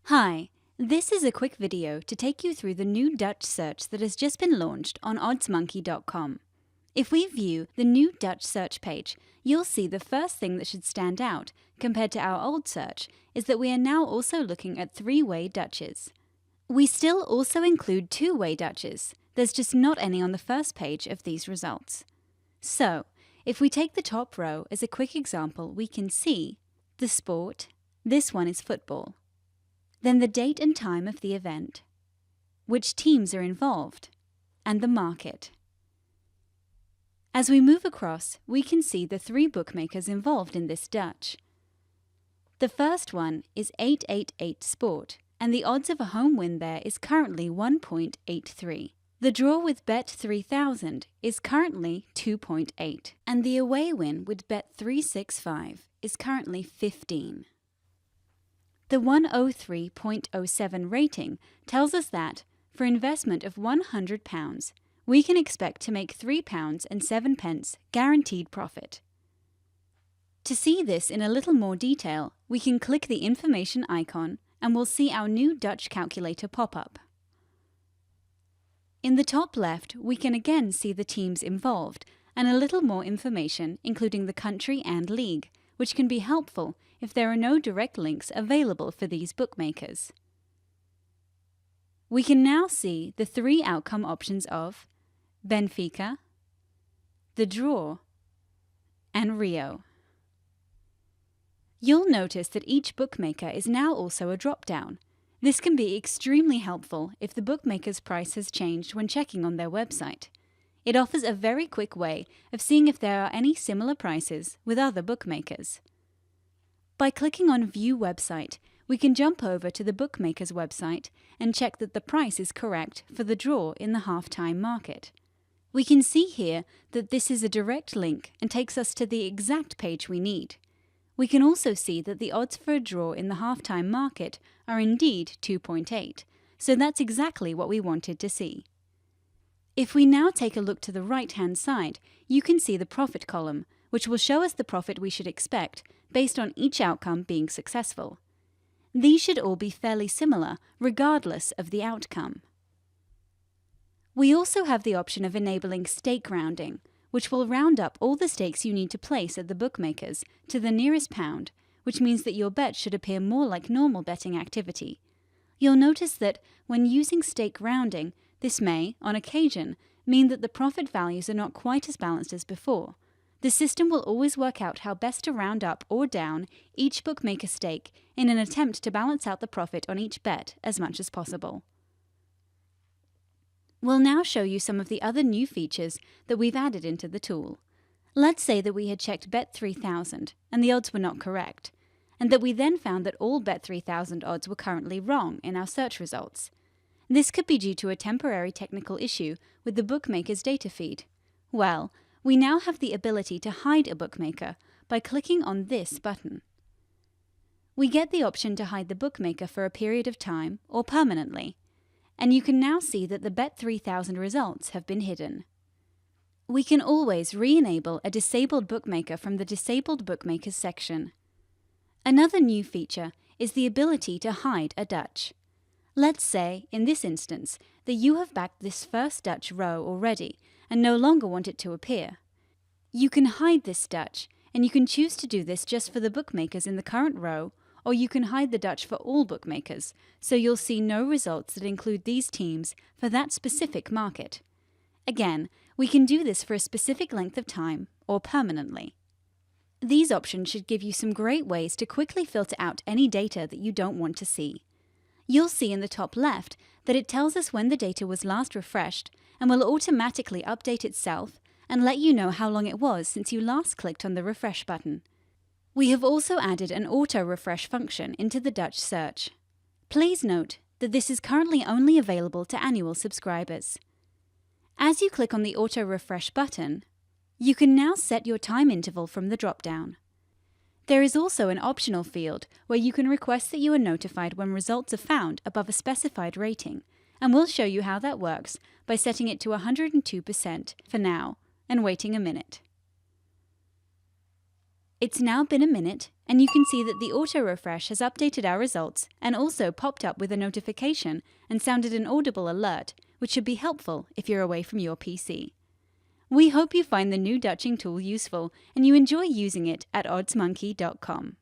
Hi, this is a quick video to take you through the new Dutch search that has just been launched on oddsmonkey.com. If we view the new Dutch search page, you'll see the first thing that should stand out compared to our old search is that we are now also looking at three-way Dutches. We still also include two-way Dutches, there's just not any on the first page of these results. So, if we take the top row as a quick example, we can see the sport, this one is football, then the date and time of the event, which teams are involved, and the market. As we move across, we can see the three bookmakers involved in this Dutch. The first one is 888 Sport, and the odds of a home win there is currently 1.83. The draw with Bet 3000 is currently 2.8, and the away win with Bet 365 is currently 15. The 103.07 rating tells us that, for investment of £100, we can expect to make £3.07 guaranteed profit. To see this in a little more detail, we can click the information icon and we'll see our new Dutch calculator pop up. In the top left, we can again see the teams involved and a little more information, including the country and league, which can be helpful if there are no direct links available for these bookmakers. We can now see the three outcome options of Benfica, the draw, and Rio. You'll notice that each bookmaker is now also a drop-down. This can be extremely helpful if the bookmaker's price has changed when checking on their website. It offers a very quick way of seeing if there are any similar prices with other bookmakers. By clicking on View Website, we can jump over to the bookmaker's website and check that the price is correct for the draw in the half-time market. We can see here that this is a direct link and takes us to the exact page we need. We can also see that the odds for a draw in the half-time market are indeed 2.8, so that's exactly what we wanted to see. If we now take a look to the right-hand side, you can see the profit column, which will show us the profit we should expect based on each outcome being successful. These should all be fairly similar, regardless of the outcome. We also have the option of enabling stake rounding, which will round up all the stakes you need to place at the bookmakers to the nearest pound, which means that your bet should appear more like normal betting activity. You'll notice that when using stake rounding, this may, on occasion, mean that the profit values are not quite as balanced as before. The system will always work out how best to round up or down each bookmaker stake in an attempt to balance out the profit on each bet as much as possible. We'll now show you some of the other new features that we've added into the tool. Let's say that we had checked Bet 3000 and the odds were not correct, and that we then found that all Bet 3000 odds were currently wrong in our search results. This could be due to a temporary technical issue with the bookmaker's data feed. Well, we now have the ability to hide a bookmaker by clicking on this button. We get the option to hide the bookmaker for a period of time or permanently, and you can now see that the Bet 3000 results have been hidden. We can always re-enable a disabled bookmaker from the Disabled Bookmakers section. Another new feature is the ability to hide a Dutch. Let's say, in this instance, that you have backed this first Dutch row already and no longer want it to appear. You can hide this Dutch, and you can choose to do this just for the bookmakers in the current row, or you can hide the Dutch for all bookmakers, so you'll see no results that include these teams for that specific market. Again, we can do this for a specific length of time or permanently. These options should give you some great ways to quickly filter out any data that you don't want to see. You'll see in the top left that it tells us when the data was last refreshed and will automatically update itself and let you know how long it was since you last clicked on the refresh button. We have also added an auto-refresh function into the Dutch search. Please note that this is currently only available to annual subscribers. As you click on the auto-refresh button, you can now set your time interval from the drop-down. There is also an optional field where you can request that you are notified when results are found above a specified rating, and we'll show you how that works by setting it to 102% for now and waiting a minute. It's now been a minute, and you can see that the auto-refresh has updated our results and also popped up with a notification and sounded an audible alert, which should be helpful if you're away from your PC. We hope you find the new Dutching tool useful and you enjoy using it at oddsmonkey.com.